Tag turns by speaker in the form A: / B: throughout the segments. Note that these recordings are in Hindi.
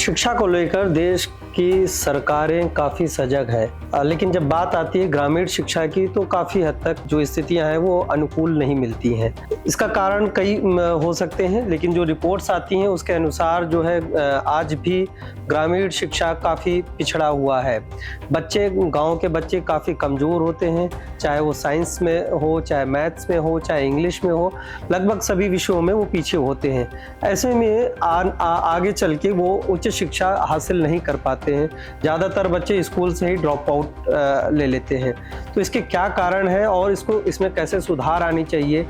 A: शिक्षा को लेकर देश की सरकारें काफ़ी सजग है, लेकिन जब बात आती है ग्रामीण शिक्षा की तो काफ़ी हद तक जो स्थितियां हैं वो अनुकूल नहीं मिलती हैं। इसका कारण कई हो सकते हैं, लेकिन जो रिपोर्ट्स आती हैं उसके अनुसार जो है आज भी ग्रामीण शिक्षा काफ़ी पिछड़ा हुआ है। गांव के बच्चे काफ़ी कमज़ोर होते हैं, चाहे वो साइंस में हो, चाहे मैथ्स में हो, चाहे इंग्लिश में हो, लगभग सभी विषयों में वो पीछे होते हैं। ऐसे में आगे चल के वो उच्च शिक्षा हासिल नहीं कर पाते हैं। ज़्यादातर बच्चे स्कूल से ही ड्रॉप आउट ले लेते हैं। तो इसके क्या कारण है और इसमें कैसे सुधार आनी चाहिए?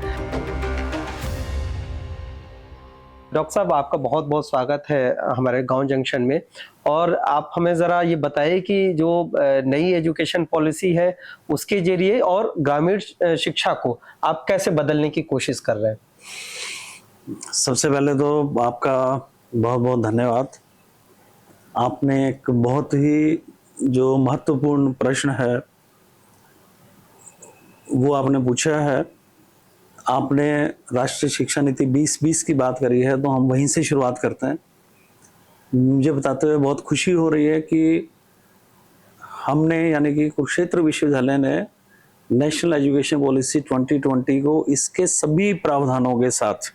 A: डॉक्टर साहब, आपका बहुत बहुत स्वागत है हमारे गांव जंक्शन में। और आप हमें ज़रा ये बताइए कि जो नई एजुकेशन पॉलिसी है उसके जरिए और ग्रामीण शिक्षा को आप कैसे बदलने की कोशिश कर रहे हैं?
B: सबसे पहले तो आपका बहुत बहुत धन्यवाद। आपने एक बहुत ही जो महत्वपूर्ण प्रश्न है वो आपने पूछा है। आपने राष्ट्रीय शिक्षा नीति 2020 की बात करी है, तो हम वहीं से शुरुआत करते हैं। मुझे बताते हुए बहुत खुशी हो रही है कि हमने यानी कि कुरुक्षेत्र विश्वविद्यालय ने नेशनल एजुकेशन पॉलिसी 2020 को इसके सभी प्रावधानों के साथ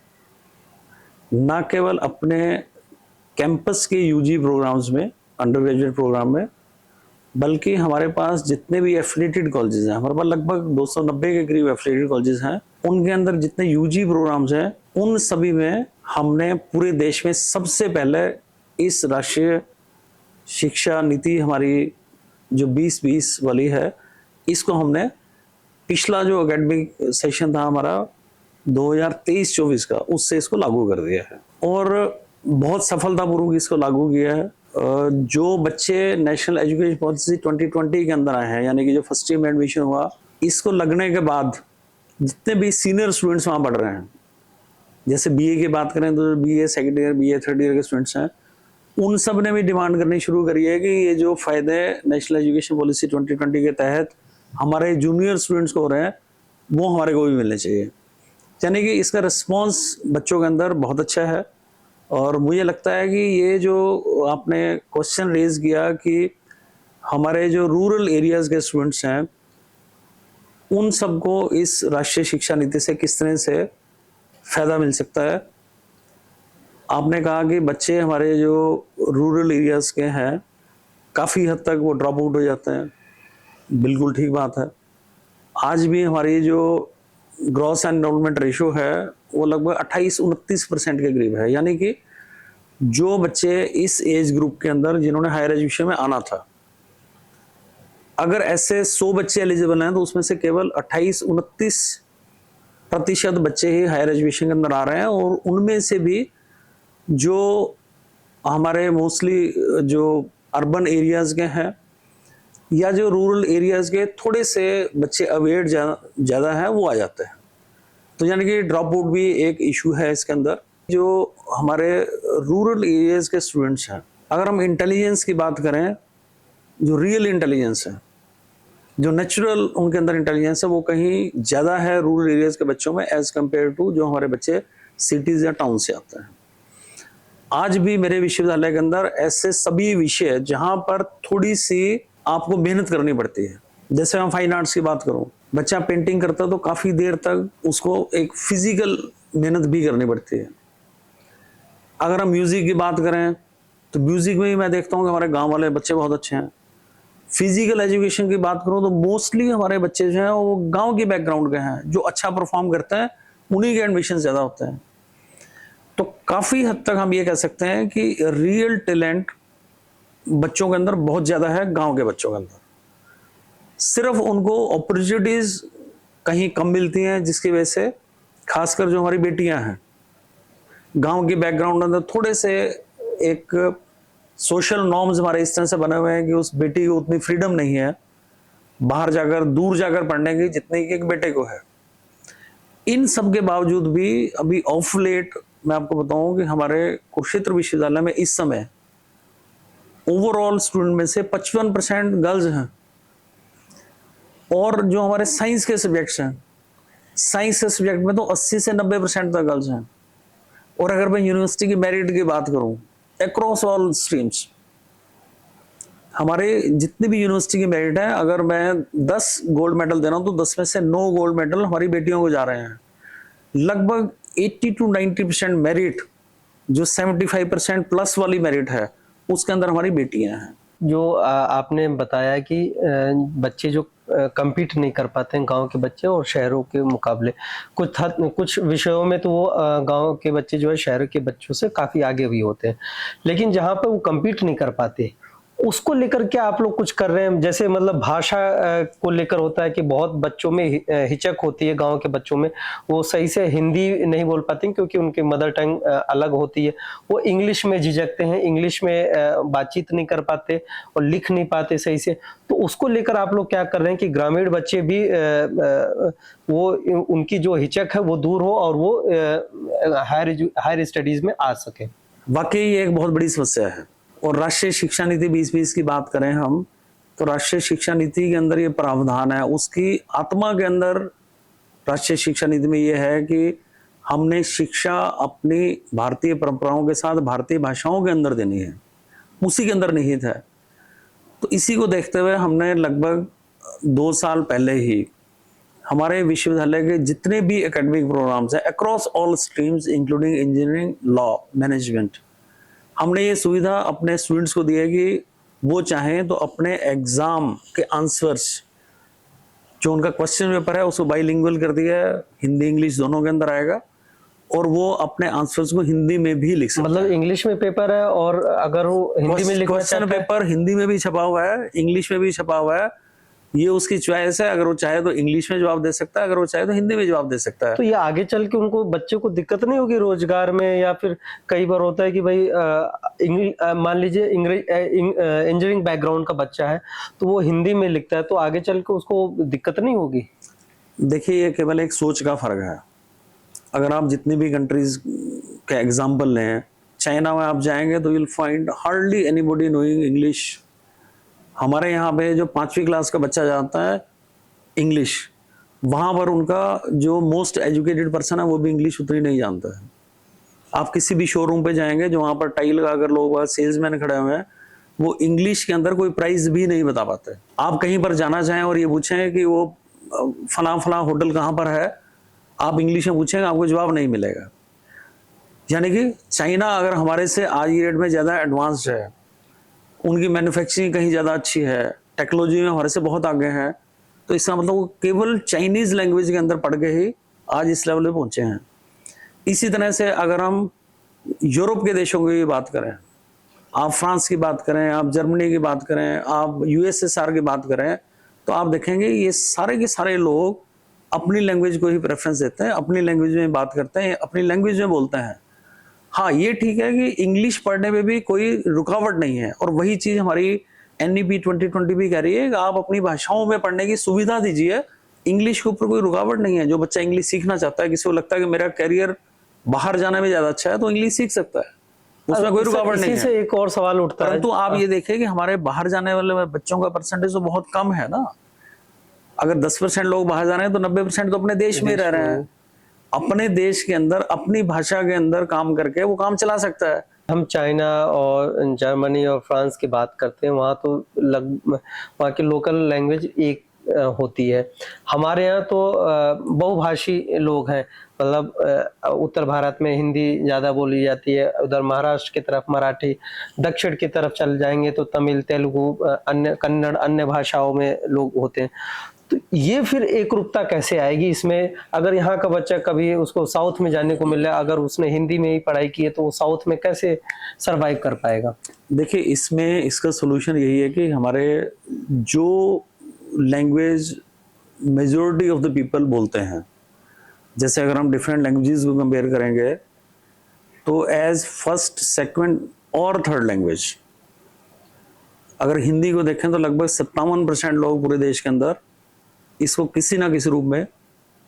B: न केवल अपने कैंपस के यूजी प्रोग्राम्स में, अंडर ग्रेजुएट प्रोग्राम में, बल्कि हमारे पास जितने भी एफिलिएटेड कॉलेजेस हैं, हमारे पास लगभग 290 के करीब एफिलिएटेड कॉलेजेस हैं, उनके अंदर जितने यूजी प्रोग्राम्स हैं उन सभी में हमने पूरे देश में सबसे पहले इस राष्ट्रीय शिक्षा नीति हमारी जो 2020 वाली है, इसको हमने पिछला जो एकेडमिक सेशन था हमारा 2023-24 का, उससे इसको लागू कर दिया है और बहुत सफलतापूर्वक इसको लागू किया है। जो बच्चे नेशनल एजुकेशन पॉलिसी 2020 के अंदर आए हैं, यानी कि जो फर्स्ट ईयर में एडमिशन हुआ, इसको लगने के बाद जितने भी सीनियर स्टूडेंट्स वहाँ पढ़ रहे हैं, जैसे बीए की बात करें तो BA second year, BA third year के स्टूडेंट्स हैं, उन सब ने भी डिमांड करनी शुरू करी है कि ये जो फायदे नेशनल एजुकेशन पॉलिसी 2020 के तहत हमारे जूनियर स्टूडेंट्स को हो रहे हैं वो हमारे को भी मिलने चाहिए। यानी कि इसका रिस्पॉन्स बच्चों के अंदर बहुत अच्छा है। और मुझे लगता है कि ये जो आपने क्वेश्चन रेज किया कि हमारे जो रूरल एरियाज के स्टूडेंट्स हैं उन सबको इस राष्ट्रीय शिक्षा नीति से किस तरह से फायदा मिल सकता है। आपने कहा कि बच्चे हमारे जो रूरल एरियाज के हैं काफ़ी हद तक वो ड्रॉप आउट हो जाते हैं, बिल्कुल ठीक बात है। आज भी हमारी जो ग्रॉस एनरोलमेंट रेशो है वो लगभग 28-29% के करीब है, यानी कि जो बच्चे इस एज ग्रुप के अंदर जिन्होंने हायर एजुकेशन में आना था, अगर ऐसे 100 बच्चे एलिजिबल हैं तो उसमें से केवल 28-29% बच्चे ही हायर एजुकेशन के अंदर आ रहे हैं। और उनमें से भी जो हमारे मोस्टली जो अर्बन एरियाज के हैं या जो रूरल एरियाज के थोड़े से बच्चे अवेयर ज़्यादा हैं वो आ जाते हैं। तो यानी कि ड्रॉप आउट भी एक इशू है इसके अंदर। जो हमारे रूरल एरियाज के स्टूडेंट्स हैं, अगर हम इंटेलिजेंस की बात करें, जो रियल इंटेलिजेंस है, जो नेचुरल उनके अंदर इंटेलिजेंस है, वो कहीं ज़्यादा है रूरल एरियाज के बच्चों में एज कम्पेयर टू जो हमारे बच्चे सिटीज़ या टाउन से आते हैं। आज भी मेरे विश्वविद्यालय के अंदर ऐसे सभी विषय जहाँ पर थोड़ी सी आपको मेहनत करनी पड़ती है, जैसे मैं फाइन आर्ट्स की बात करूं, बच्चा पेंटिंग करता है तो काफी देर तक उसको एक फिजिकल मेहनत भी करनी पड़ती है। अगर हम म्यूजिक की बात करें तो म्यूजिक में ही मैं देखता हूं कि हमारे गांव वाले बच्चे बहुत अच्छे हैं। फिजिकल एजुकेशन की बात करूं तो मोस्टली हमारे बच्चे जो हैं वो गाँव के बैकग्राउंड के हैं, जो अच्छा परफॉर्म करते हैं उन्हीं के एडमिशन ज्यादा होते हैं। तो काफी हद तक हम ये कह सकते हैं कि रियल टैलेंट बच्चों के अंदर बहुत ज्यादा है, गांव के बच्चों के अंदर। सिर्फ उनको अपॉर्चुनिटीज कहीं कम मिलती हैं, जिसकी वजह से खासकर जो हमारी बेटियां हैं गांव के बैकग्राउंड अंदर थोड़े से एक सोशल नॉर्म्स हमारे इस तरह से बने हुए हैं कि उस बेटी को उतनी फ्रीडम नहीं है बाहर जाकर, दूर जाकर पढ़ने की जितनी कि एक बेटे को है। इन सब के बावजूद भी अभी ऑफ लेट मैं आपको बताऊं कि हमारे कुरुक्षेत्र विश्वविद्यालय में इस समय ओवरऑल स्टूडेंट में से 55% गर्ल्स हैं। और जो हमारे साइंस के सब्जेक्ट्स हैं, साइंस के सब्जेक्ट में तो 80 से 90% तक गर्ल्स हैं। और अगर मैं यूनिवर्सिटी की मेरिट की बात करूं अक्रॉस ऑल स्ट्रीम्स। हमारे जितने भी यूनिवर्सिटी की मेरिट है, अगर मैं 10 गोल्ड मेडल दे रहा हूँ तो 10 में से 9 गोल्ड मेडल हमारी बेटियों को जा रहे हैं। लगभग 80 to 90% मेरिट, जो 75% प्लस वाली मेरिट है, उसके अंदर हमारी बेटियां हैं।
A: जो आपने बताया कि बच्चे जो compete नहीं कर पाते हैं, गांव के बच्चे और शहरों के मुकाबले, कुछ विषयों में तो वो गांव के बच्चे जो है शहर के बच्चों से काफी आगे भी होते हैं, लेकिन जहां पर वो compete नहीं कर पाते, उसको लेकर क्या आप लोग कुछ कर रहे हैं? जैसे मतलब भाषा को लेकर होता है कि बहुत बच्चों में हिचक होती है, गांव के बच्चों में वो सही से हिंदी नहीं बोल पाते क्योंकि उनकी मदर टंग अलग होती है, वो इंग्लिश में झिझकते हैं, इंग्लिश में बातचीत नहीं कर पाते और लिख नहीं पाते सही से। तो उसको लेकर आप लोग क्या कर रहे हैं कि ग्रामीण बच्चे भी वो उनकी जो हिचक है वो दूर हो और वो हायर स्टडीज में आ सके?
B: वाकई ये एक बहुत बड़ी समस्या है। और राष्ट्रीय शिक्षा नीति 2020 की बात करें हम, तो राष्ट्रीय शिक्षा नीति के अंदर ये प्रावधान है, उसकी आत्मा के अंदर राष्ट्रीय शिक्षा नीति में ये है कि हमने शिक्षा अपनी भारतीय परंपराओं के साथ भारतीय भाषाओं के अंदर देनी है, उसी के अंदर निहित है। तो इसी को देखते हुए हमने लगभग 2 साल पहले ही हमारे विश्वविद्यालय के जितने भी एकेडमिक प्रोग्राम्स हैं across all streams including engineering, law, management, हमने ये सुविधा अपने स्टूडेंट्स को दी है कि वो चाहें तो अपने एग्जाम के आंसर्स, जो उनका क्वेश्चन पेपर है उसको बाइलिंगुअल कर दिया है, हिंदी इंग्लिश दोनों के अंदर आएगा, और वो अपने आंसर्स को हिंदी में भी लिख सकते हैं।
A: मतलब इंग्लिश में पेपर है और अगर वो हिंदी में लिखना चाहता है,
B: क्वेश्चन पेपर हिंदी में भी छपा हुआ है, इंग्लिश में भी छपा हुआ है, ये उसकी चॉइस है। अगर वो चाहे तो इंग्लिश में जवाब दे सकता है, अगर वो चाहे तो हिंदी में जवाब दे सकता है।
A: तो ये आगे चल के उनको बच्चे को दिक्कत नहीं होगी रोजगार में? या फिर कई बार होता है कि भाई मान लीजिए इंजीनियरिंग बैकग्राउंड का बच्चा है तो वो हिंदी में लिखता है, तो आगे चल के उसको दिक्कत नहीं होगी?
B: देखिए, ये केवल एक सोच का फर्क है। अगर आप जितनी भी कंट्रीज के एग्जाम्पल लें, चाइना में आप जाएंगे तो you'll find hardly anybody knowing English. हमारे यहाँ पे जो 5वीं क्लास का बच्चा जाता है इंग्लिश, वहाँ पर उनका जो मोस्ट एजुकेटेड पर्सन है वो भी इंग्लिश उतनी नहीं जानता है। आप किसी भी शोरूम पे जाएंगे जो वहाँ पर टाई लगाकर लोग सेल्समैन खड़े हुए हैं, वो इंग्लिश के अंदर कोई प्राइस भी नहीं बता पाते। आप कहीं पर जाना चाहें और ये पूछें कि वो फला फला होटल कहाँ पर है, आप इंग्लिश में पूछेंगे, आपको जवाब नहीं मिलेगा। यानी कि चाइना अगर हमारे से आज की डेट में ज़्यादा एडवांस्ड है, उनकी मैन्युफैक्चरिंग कहीं ज़्यादा अच्छी है, टेक्नोलॉजी में हमारे से बहुत आगे हैं, तो इसका मतलब वो केवल चाइनीज़ लैंग्वेज के अंदर पढ़ के ही आज इस लेवल पे पहुंचे हैं। इसी तरह से अगर हम यूरोप के देशों की बात करें, आप फ्रांस की बात करें, आप जर्मनी की बात करें, आप यूएसएसआर की बात करें, तो आप देखेंगे ये सारे के सारे लोग अपनी लैंग्वेज को ही प्रेफरेंस देते हैं, अपनी लैंग्वेज में बात करते हैं, अपनी लैंग्वेज में बोलते हैं। हाँ, ये ठीक है कि इंग्लिश पढ़ने में भी कोई रुकावट नहीं है, और वही चीज़ हमारी NEP 2020 भी कह रही है कि आप अपनी भाषाओं में पढ़ने की सुविधा दीजिए, इंग्लिश के ऊपर कोई रुकावट नहीं है। जो बच्चा इंग्लिश सीखना चाहता है, किसी को लगता है कि मेरा करियर बाहर जाने में ज़्यादा अच्छा है, तो इंग्लिश सीख सकता है, उसमें कोई रुकावट नहीं है।
A: इसी से एक और सवाल उठता है,
B: परंतु आप ये देखें कि हमारे बाहर जाने वाले बच्चों का परसेंटेज तो बहुत कम है ना। अगर 10% लोग बाहर जा रहे हैं तो 90% तो अपने देश में रह रहे हैं, अपने देश के अंदर अपनी भाषा के अंदर काम करके वो काम चला सकता है।
A: हम चाइना और जर्मनी और फ्रांस की बात करते हैं, वहाँ तो वहाँ की लोकल लैंग्वेज एक होती है। हमारे यहाँ तो बहुभाषी लोग हैं, मतलब उत्तर भारत में हिंदी ज़्यादा बोली जाती है, उधर महाराष्ट्र की तरफ मराठी, दक्षिण की तरफ चल जाएंगे तो तमिल, तेलुगु, अन्य कन्नड़, अन्य भाषाओं में लोग होते हैं। तो ये फिर एकरूपता कैसे आएगी इसमें? अगर यहाँ का बच्चा कभी उसको साउथ में जाने को मिल रहा है, अगर उसने हिंदी में ही पढ़ाई की है तो वो साउथ में कैसे सरवाइव कर पाएगा?
B: देखिए, इसमें इसका सोल्यूशन यही है कि हमारे जो language majority of the people बोलते हैं, जैसे अगर हम डिफरेंट लैंग्वेजेस को कंपेयर करेंगे तो एज फर्स्ट, सेकंड और थर्ड लैंग्वेज, अगर हिंदी को देखें तो लगभग 57% लोग पूरे देश के अंदर इसको किसी ना किसी रूप में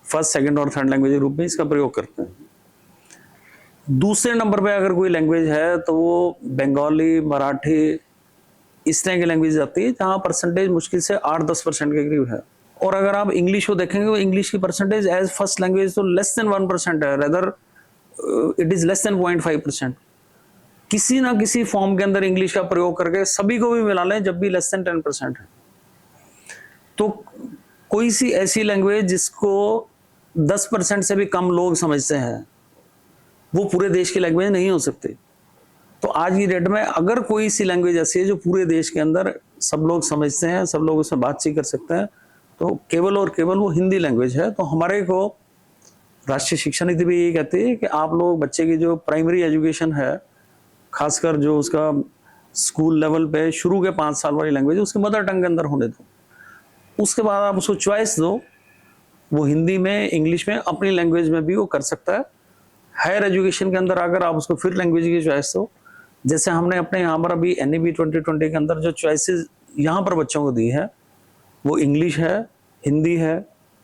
B: फर्स्ट, सेकंड और थर्ड लैंग्वेज के रूप में इसका प्रयोग करते हैं। दूसरे नंबर पे अगर कोई लैंग्वेज है तो वो बंगाली, मराठी, इस तरह की लैंग्वेज आती है जहाँ परसेंटेज मुश्किल से 8-10% के करीब है। और अगर आप इंग्लिश को देखेंगे तो इंग्लिश की परसेंटेज एज फर्स्ट लैंग्वेज तो लेस देन 1% है, rather it is less than 0.5%। किसी ना किसी फॉर्म के अंदर इंग्लिश का प्रयोग करके सभी को भी मिला लें, जब भी लेस देन 10% है। तो कोई सी ऐसी लैंग्वेज जिसको 10% से भी कम लोग समझते हैं, वो पूरे देश की लैंग्वेज नहीं हो सकती। तो आज की डेट में अगर कोई सी लैंग्वेज ऐसी है जो पूरे देश के अंदर सब लोग समझते हैं, सब लोग उसमें बातचीत कर सकते हैं, तो केवल और केवल वो हिंदी लैंग्वेज है। तो हमारे को राष्ट्रीय शिक्षा नीति भी यही कहती है कि आप लोग बच्चे की जो प्राइमरी एजुकेशन है, खासकर जो उसका स्कूल लेवल पे शुरू के 5 साल वाली लैंग्वेज उसके मदर टंग के अंदर होने दो। उसके बाद आप उसको चॉइस दो, वो हिंदी में, इंग्लिश में, अपनी लैंग्वेज में भी वो कर सकता है। हायर एजुकेशन के अंदर अगर आप उसको फिर लैंग्वेज की चॉइस दो, जैसे हमने अपने यहाँ पर अभी NEP 2020 के अंदर जो चॉइसेस यहाँ पर बच्चों को दी है, वो इंग्लिश है, हिंदी है,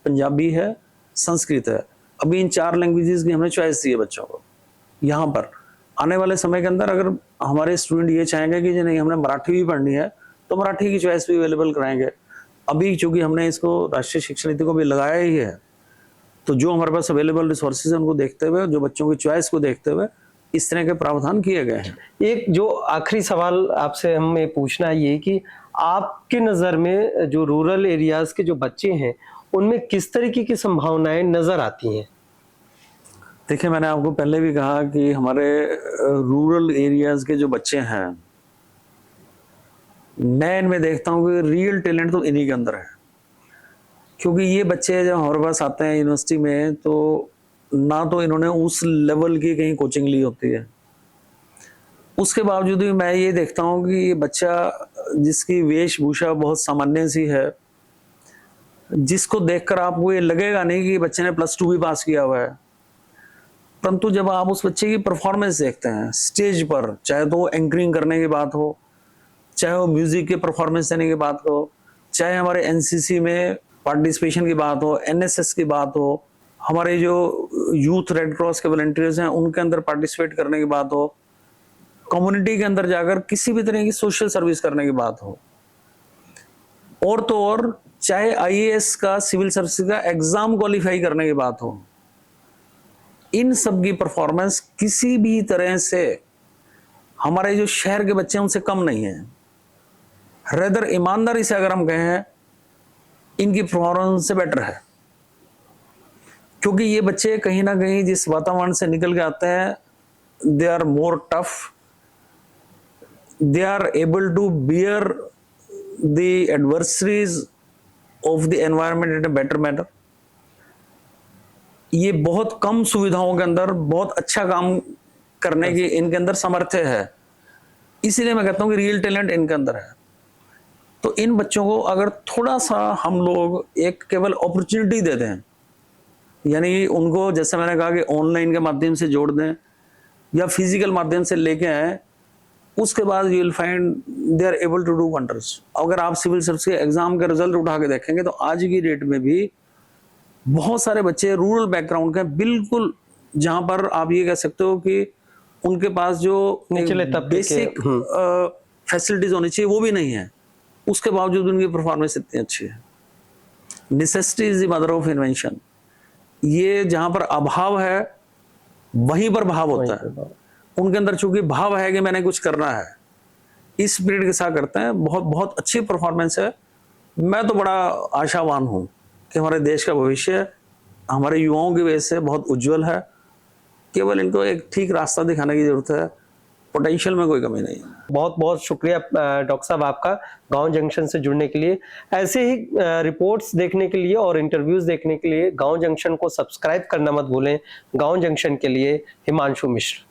B: पंजाबी है, संस्कृत है। अभी इन 4 लैंग्वेजेस की हमने चॉइस दी है बच्चों को। यहाँ पर आने वाले समय के अंदर अगर हमारे स्टूडेंट ये चाहेंगे कि नहीं हमने मराठी भी पढ़नी है, तो मराठी की चॉइस भी अवेलेबल कराएंगे। अभी चूंकि हमने इसको राष्ट्रीय शिक्षा नीति को भी लगाया ही है, तो जो हमारे पास अवेलेबल रिसोर्सेज है उनको देखते हुए, जो बच्चों की चॉइस को देखते हुए इस तरह के प्रावधान किए गए हैं।
A: एक जो आखिरी सवाल आपसे हमें पूछना है ये कि आपके नज़र में जो रूरल एरियाज के जो बच्चे हैं, उनमें किस तरीके की संभावनाएं नजर आती हैं?
B: देखिए, मैंने आपको पहले भी कहा कि हमारे रूरल एरियाज के जो बच्चे हैं, मैं इनमें देखता हूँ कि रियल टैलेंट तो इन्हीं के अंदर है। क्योंकि ये बच्चे जब हमारे पास आते हैं यूनिवर्सिटी में, तो ना तो इन्होंने उस लेवल की कहीं कोचिंग ली होती है, उसके बावजूद भी मैं ये देखता हूँ कि ये बच्चा जिसकी वेशभूषा बहुत सामान्य सी है, जिसको देखकर आपको ये लगेगा नहीं कि बच्चे ने +2 भी पास किया हुआ है, परंतु जब आप उस बच्चे की परफॉर्मेंस देखते हैं स्टेज पर, चाहे तो वो एंकरिंग करने की बात हो, चाहे वो म्यूजिक के परफॉर्मेंस देने की बात हो, चाहे हमारे NCC में पार्टिसिपेशन की बात हो, NSS की बात हो, हमारे जो यूथ रेड क्रॉस के वॉलंटियर्स हैं उनके अंदर पार्टिसिपेट करने की बात हो, कम्युनिटी के अंदर जाकर किसी भी तरह की सोशल सर्विस करने की बात हो, और तो और चाहे IAS का, सिविल सर्विस का एग्जाम क्वालिफाई करने की बात हो, इन सब की परफॉर्मेंस किसी भी तरह से हमारे जो शहर के बच्चे हैं उनसे कम नहीं है। रेदर ईमानदारी से अगर हम कहें, इनकी परफॉर्मेंस से बेटर है। क्योंकि ये बच्चे कहीं ना कहीं जिस वातावरण से निकल के आते हैं, they are more tough, they are able to bear the adversaries of the environment in a better manner. ये बहुत कम सुविधाओं के अंदर बहुत अच्छा काम करने की इनके अंदर सामर्थ्य है। इसीलिए मैं कहता हूं कि रियल टैलेंट इनके अंदर है। तो इन बच्चों को अगर थोड़ा सा हम लोग एक केवल अपॉर्चुनिटी दे दें, यानी उनको जैसे मैंने कहा कि ऑनलाइन के माध्यम से जोड़ दें या फिजिकल माध्यम से लेके आए, उसके बाद you will find they are able to do wonders. अगर आप सिविल सर्विस के एग्जाम के रिजल्ट उठा के देखेंगे तो आज की डेट में भी बहुत सारे बच्चे रूरल बैकग्राउंड के, बिल्कुल जहां पर आप ये कह सकते हो कि उनके पास जो बेसिक फैसिलिटीज होनी चाहिए वो भी नहीं है, उसके बावजूद उनकी परफॉर्मेंस इतनी अच्छी है। Necessity is the mother of invention. ये जहां पर अभाव है वहीं पर भाव होता है। उनके अंदर चूंकि भाव है कि मैंने कुछ करना है, इस स्पिरिट के साथ करते हैं, बहुत बहुत अच्छी परफॉर्मेंस है। मैं तो बड़ा आशावान हूं कि हमारे देश का भविष्य हमारे युवाओं की वजह से बहुत उज्जवल है। केवल इनको एक ठीक रास्ता दिखाने की जरूरत है, पोटेंशियल में कोई कमी नहीं है।
A: बहुत बहुत शुक्रिया डॉक्टर साहब आपका गांव जंक्शन से जुड़ने के लिए। ऐसे ही रिपोर्ट्स देखने के लिए और इंटरव्यूज देखने के लिए गांव जंक्शन को सब्सक्राइब करना मत भूलें। गांव जंक्शन के लिए हिमांशु मिश्र।